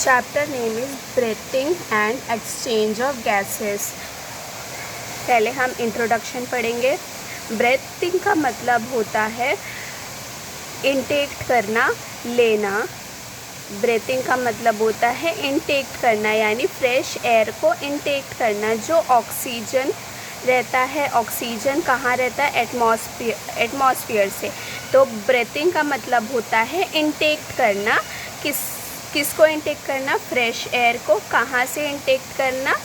Chapter name is breathing and exchange of gases. पहले हम introduction पढ़ेंगे। ब्रीथिंग का मतलब होता है इनटेक करना, लेना। ब्रीथिंग का मतलब होता है इनटेक करना, यानी फ्रेश एयर को इनटेक करना। जो ऑक्सीजन रहता है, ऑक्सीजन कहाँ रहता है? एटमॉस्फेयर से। तो ब्रीथिंग का मतलब होता है इनटेक करना। किसको इनटेक करना? फ्रेश एयर को। कहाँ से इनटेक करना?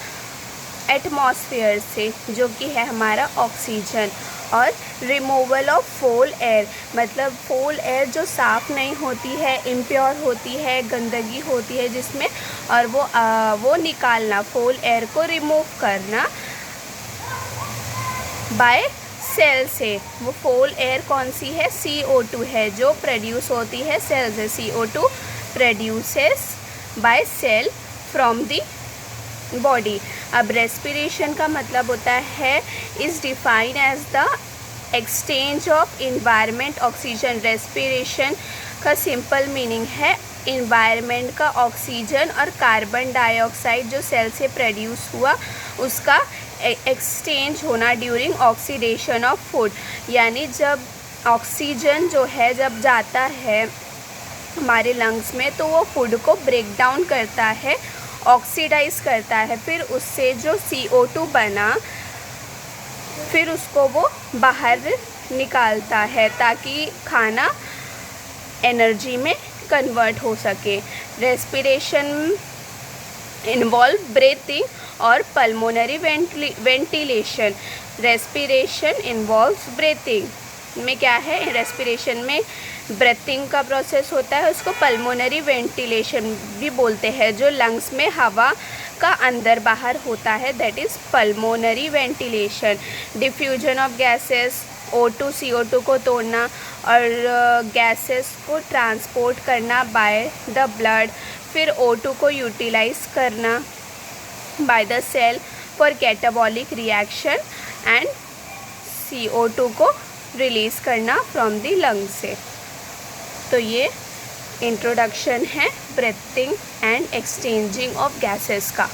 एटमॉस्फेयर से, जो कि है हमारा ऑक्सीजन। और रिमूवल ऑफ फोल एयर, मतलब फोल एयर जो साफ़ नहीं होती है, इम्प्योर होती है, गंदगी होती है जिसमें, और वो निकालना, फोल एयर को रिमूव करना बाय सेल से। वो फोल एयर कौन सी है? CO2 है, जो प्रोड्यूस होती है सेल से। CO2 produces by cell from the body. अब रेस्पिरेशन का मतलब होता है is defined as the exchange of environment oxygen. Respiration का सिंपल मीनिंग है इन्वायरमेंट का ऑक्सीजन और कार्बन डाइऑक्साइड जो सेल से प्रोड्यूस हुआ उसका एक्सचेंज होना ड्यूरिंग ऑक्सीडेशन ऑफ फूड। यानी जब ऑक्सीजन जो है जब जाता है हमारे लंग्स में, तो वो फूड को ब्रेक डाउन करता है, ऑक्सीडाइज करता है। फिर उससे जो CO2 बना, फिर उसको वो बाहर निकालता है ताकि खाना एनर्जी में कन्वर्ट हो सके। रेस्पिरेशन इन्वॉल्व ब्रीथिंग और pulmonary ventilation. Respiration involves breathing में क्या है? रेस्पिरेशन में ब्रीथिंग का प्रोसेस होता है, उसको पल्मोनरी वेंटिलेशन भी बोलते हैं। जो लंग्स में हवा का अंदर बाहर होता है, that is pulmonary ventilation. Diffusion of gases, O2 CO2 को तोड़ना और गैसेस को ट्रांसपोर्ट करना बाय द ब्लड। फिर O2 को यूटिलाइज करना by the cell for catabolic reaction and CO2 को रिलीज़ करना फ्रॉम द लंग से। तो ये इंट्रोडक्शन है breathing and exchanging of gases का।